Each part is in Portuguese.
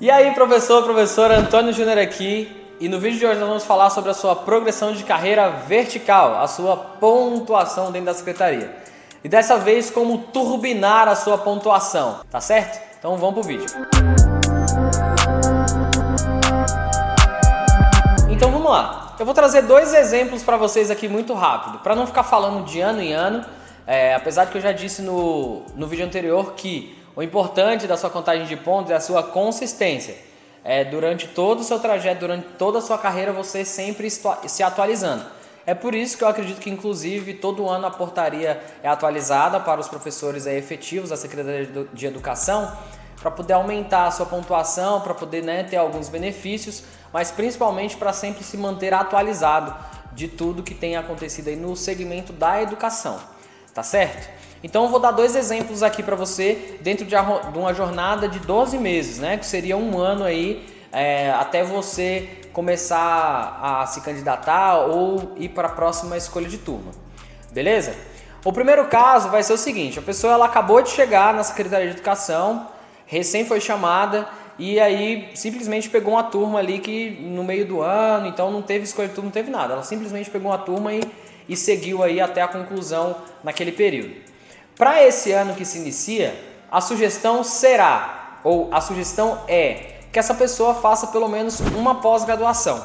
E aí, professor, Antônio Júnior aqui, e no vídeo de hoje nós vamos falar sobre a sua progressão de carreira vertical, a sua pontuação dentro da secretaria. E dessa vez, como turbinar a sua pontuação, tá certo? Então vamos pro vídeo. Então vamos lá. Eu vou trazer dois exemplos para vocês aqui muito rápido, para não ficar falando de ano em ano, apesar de que eu já disse no vídeo anterior que o importante da sua contagem de pontos é a sua consistência. Durante todo o seu trajeto, durante toda a sua carreira, você sempre se atualizando. É por isso que eu acredito que, inclusive, todo ano a portaria é atualizada para os professores efetivos da Secretaria de Educação, para poder aumentar a sua pontuação, para poder ter alguns benefícios, mas principalmente para sempre se manter atualizado de tudo que tem acontecido aí no segmento da educação. Tá certo? Então eu vou dar dois exemplos aqui para você dentro de uma jornada de 12 meses, que seria um ano aí até você começar a se candidatar ou ir para a próxima escolha de turma. Beleza? O primeiro caso vai ser o seguinte: a pessoa ela acabou de chegar na Secretaria de Educação, recém foi chamada e aí simplesmente pegou uma turma ali que no meio do ano, então não teve escolha de turma, não teve nada. Ela simplesmente pegou uma turma e seguiu aí até a conclusão naquele período. Para esse ano que se inicia, a sugestão é que essa pessoa faça pelo menos uma pós-graduação.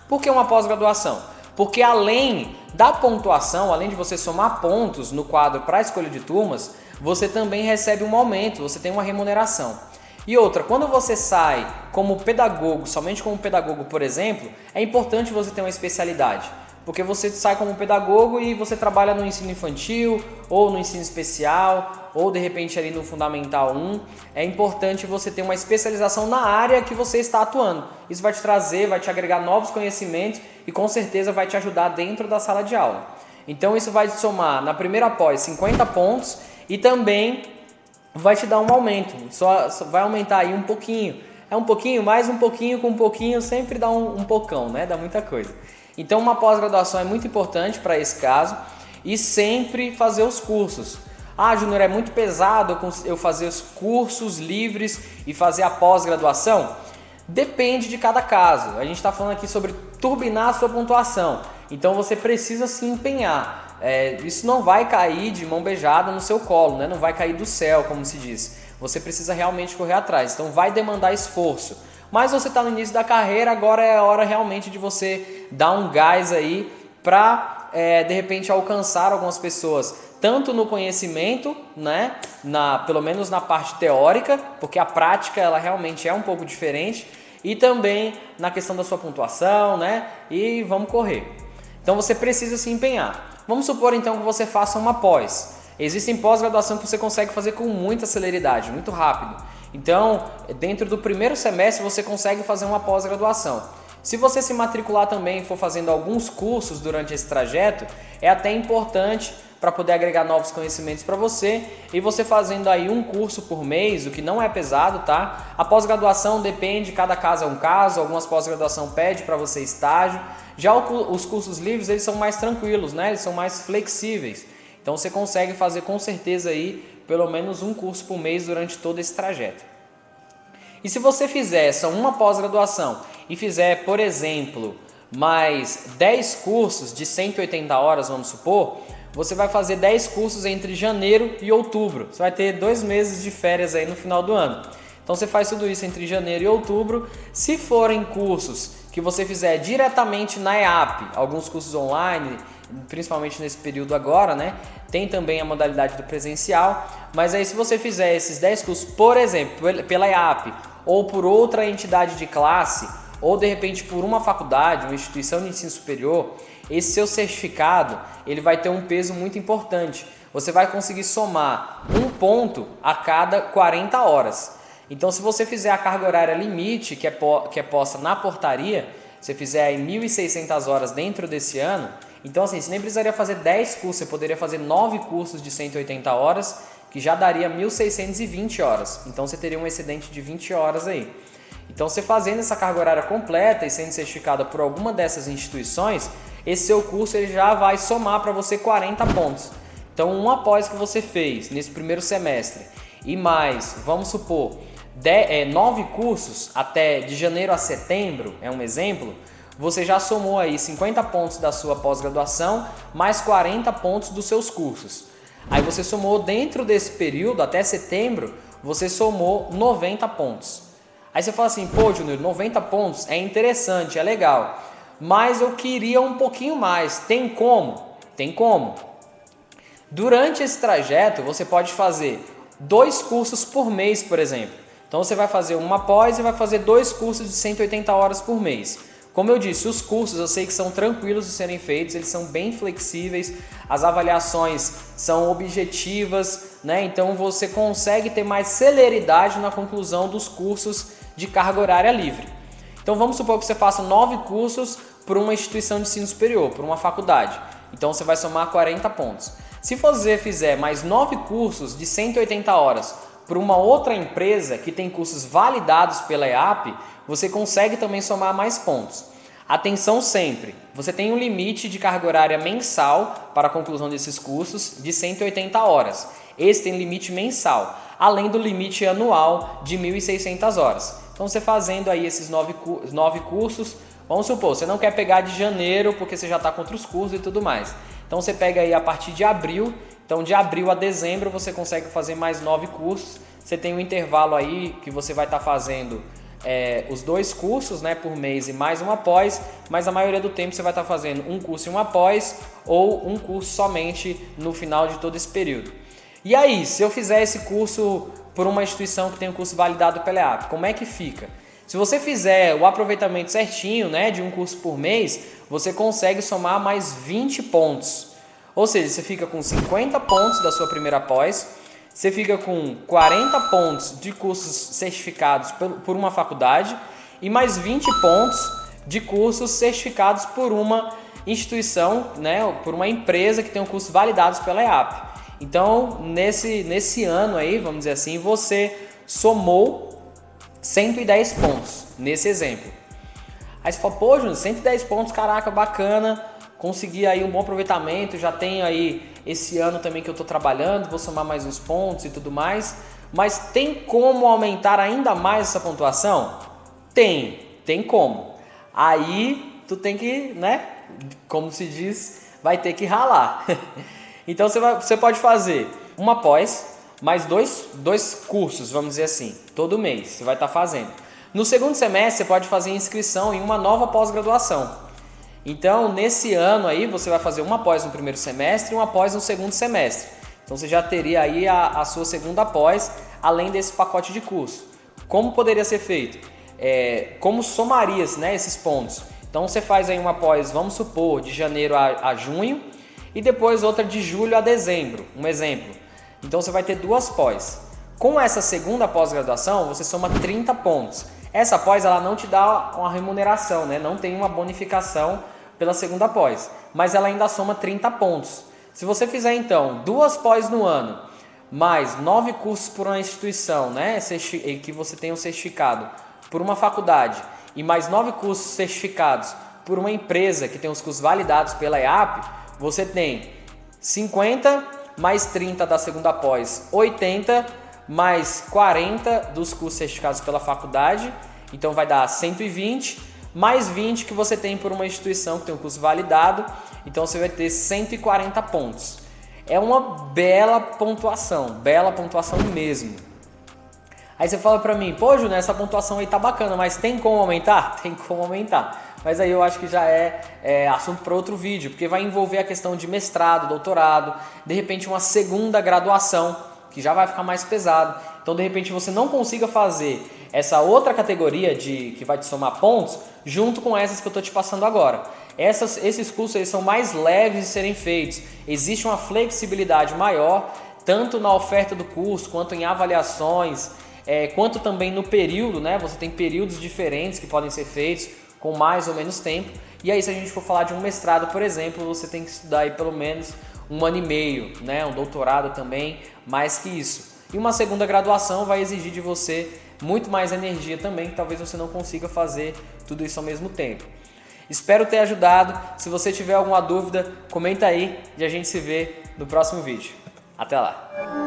Por que uma pós-graduação? Porque além da pontuação, além de você somar pontos no quadro para a escolha de turmas, você também recebe um aumento, você tem uma remuneração. E outra, quando você sai como pedagogo, somente como pedagogo, por exemplo, é importante você ter uma especialidade. Porque você sai como pedagogo e você trabalha no ensino infantil, ou no ensino especial, ou de repente ali no Fundamental 1. É importante você ter uma especialização na área que você está atuando. Isso vai te trazer, vai te agregar novos conhecimentos e com certeza vai te ajudar dentro da sala de aula. Então isso vai te somar na primeira pós 50 pontos e também vai te dar um aumento. Só vai aumentar aí um pouquinho. É um pouquinho, mais um pouquinho, com um pouquinho, sempre dá um pocão, Dá muita coisa. Então uma pós-graduação é muito importante para esse caso e sempre fazer os cursos. Ah, Júnior, é muito pesado eu fazer os cursos livres e fazer a pós-graduação? Depende de cada caso. A gente está falando aqui sobre turbinar a sua pontuação. Então você precisa se empenhar. Isso não vai cair de mão beijada no seu colo, Não vai cair do céu, como se diz. Você precisa realmente correr atrás. Então vai demandar esforço. Mas você está no início da carreira, agora é a hora realmente de você dar um gás aí para, de repente, alcançar algumas pessoas, tanto no conhecimento, pelo menos na parte teórica, porque a prática ela realmente é um pouco diferente, e também na questão da sua pontuação, e vamos correr. Então você precisa se empenhar. Vamos supor então que você faça uma pós. Existem pós-graduação que você consegue fazer com muita celeridade, muito rápido. Então, dentro do primeiro semestre você consegue fazer uma pós-graduação. Se você se matricular também e for fazendo alguns cursos durante esse trajeto, é até importante para poder agregar novos conhecimentos para você e você fazendo aí um curso por mês, o que não é pesado, tá? A pós-graduação depende, cada caso é um caso, algumas pós-graduação pede para você estágio. Já os cursos livres, eles são mais tranquilos, Eles são mais flexíveis. Então você consegue fazer com certeza aí pelo menos um curso por mês durante todo esse trajeto. E se você fizer só uma pós-graduação e fizer, por exemplo, mais 10 cursos de 180 horas, vamos supor, você vai fazer 10 cursos entre janeiro e outubro. Você vai ter 2 meses de férias aí no final do ano. Então você faz tudo isso entre janeiro e outubro. Se forem cursos que você fizer diretamente na EAP, alguns cursos online, principalmente nesse período agora, tem também a modalidade do presencial, mas aí se você fizer esses 10 cursos, por exemplo, pela EAP, ou por outra entidade de classe, ou de repente por uma faculdade, uma instituição de ensino superior, esse seu certificado, ele vai ter um peso muito importante. Você vai conseguir somar um ponto a cada 40 horas. Então se você fizer a carga horária limite, que é posta na portaria, se você fizer aí 1.600 horas dentro desse ano, então assim, você nem precisaria fazer 10 cursos, você poderia fazer 9 cursos de 180 horas, que já daria 1.620 horas. Então você teria um excedente de 20 horas aí. Então você fazendo essa carga horária completa e sendo certificada por alguma dessas instituições, esse seu curso ele já vai somar para você 40 pontos. Então uma pós que você fez nesse primeiro semestre e mais, vamos supor, 9 cursos até de janeiro a setembro, é um exemplo, você já somou aí 50 pontos da sua pós-graduação mais 40 pontos dos seus cursos. Aí você somou dentro desse período, até setembro, você somou 90 pontos. Aí você fala assim, pô, Júnior, 90 pontos é interessante, é legal, mas eu queria um pouquinho mais. Tem como? Tem como. Durante esse trajeto, você pode fazer 2 cursos por mês, por exemplo. Então você vai fazer uma pós e vai fazer 2 cursos de 180 horas por mês. Como eu disse, os cursos eu sei que são tranquilos de serem feitos, eles são bem flexíveis, as avaliações são objetivas, né? Então você consegue ter mais celeridade na conclusão dos cursos de carga horária livre. Então vamos supor que você faça 9 cursos por uma instituição de ensino superior, por uma faculdade. Então você vai somar 40 pontos. Se você fizer mais 9 cursos de 180 horas por uma outra empresa que tem cursos validados pela EAP, você consegue também somar mais pontos. Atenção sempre, você tem um limite de carga horária mensal para a conclusão desses cursos de 180 horas. Esse tem limite mensal, além do limite anual de 1.600 horas. Então você fazendo aí esses 9 cursos, vamos supor, você não quer pegar de janeiro porque você já está com outros cursos e tudo mais. Então você pega aí a partir de abril, então de abril a dezembro você consegue fazer mais 9 cursos. Você tem um intervalo aí que você vai estar fazendo os 2 cursos, né, por mês e mais uma pós, mas a maioria do tempo você vai estar fazendo um curso e uma pós ou um curso somente no final de todo esse período. E aí, se eu fizer esse curso por uma instituição que tem um curso validado pela EAP, como é que fica? Se você fizer o aproveitamento certinho, né, de um curso por mês, você consegue somar mais 20 pontos. Ou seja, você fica com 50 pontos da sua primeira pós, você fica com 40 pontos de cursos certificados por uma faculdade e mais 20 pontos de cursos certificados por uma instituição, né, por uma empresa que tem um curso validados pela EAP. Então, nesse ano aí, vamos dizer assim, você somou 110 pontos, nesse exemplo. Aí você fala, pô, Júnior, 110 pontos, caraca, bacana, consegui aí um bom aproveitamento, já tenho aí esse ano também que eu estou trabalhando, vou somar mais uns pontos e tudo mais, mas tem como aumentar ainda mais essa pontuação? Tem como. Aí tu tem que, né, como se diz, vai ter que ralar. Então você pode fazer uma pós, mais dois cursos, vamos dizer assim, todo mês você vai estar fazendo. No segundo semestre você pode fazer inscrição em uma nova pós-graduação. Então, nesse ano aí, você vai fazer uma pós no primeiro semestre e uma pós no segundo semestre. Então, você já teria aí a sua segunda pós, além desse pacote de curso. Como poderia ser feito? Como somaria-se, né, esses pontos? Então, você faz aí uma pós, vamos supor, de janeiro a junho e depois outra de julho a dezembro, um exemplo. Então, você vai ter 2 pós. Com essa segunda pós-graduação, você soma 30 pontos. Essa pós ela não te dá uma remuneração, né? Não tem uma bonificação pela segunda pós, mas ela ainda soma 30 pontos. Se você fizer então 2 pós no ano, mais 9 cursos por uma instituição, né, que você tem um certificado por uma faculdade, e mais 9 cursos certificados por uma empresa que tem os cursos validados pela EAP, você tem 50 mais 30 da segunda pós, 80 mais 40 dos cursos certificados pela faculdade, então vai dar 120, mais 20 que você tem por uma instituição que tem um curso validado, então você vai ter 140 pontos. É uma bela pontuação mesmo. Aí você fala pra mim, pô, Júnior, essa pontuação aí tá bacana, mas tem como aumentar? Tem como aumentar. Mas aí eu acho que já é assunto para outro vídeo, porque vai envolver a questão de mestrado, doutorado, de repente uma segunda graduação, que já vai ficar mais pesado. Então, de repente, você não consiga fazer essa outra categoria que vai te somar pontos junto com essas que eu estou te passando agora. Esses cursos eles são mais leves de serem feitos. Existe uma flexibilidade maior, tanto na oferta do curso, quanto em avaliações, quanto também no período, né? Você tem períodos diferentes que podem ser feitos com mais ou menos tempo. E aí, se a gente for falar de um mestrado, por exemplo, você tem que estudar aí pelo menos 1 ano e meio, né? Um doutorado também, mais que isso. E uma segunda graduação vai exigir de você muito mais energia também, que talvez você não consiga fazer tudo isso ao mesmo tempo. Espero ter ajudado. Se você tiver alguma dúvida, comenta aí e a gente se vê no próximo vídeo. Até lá!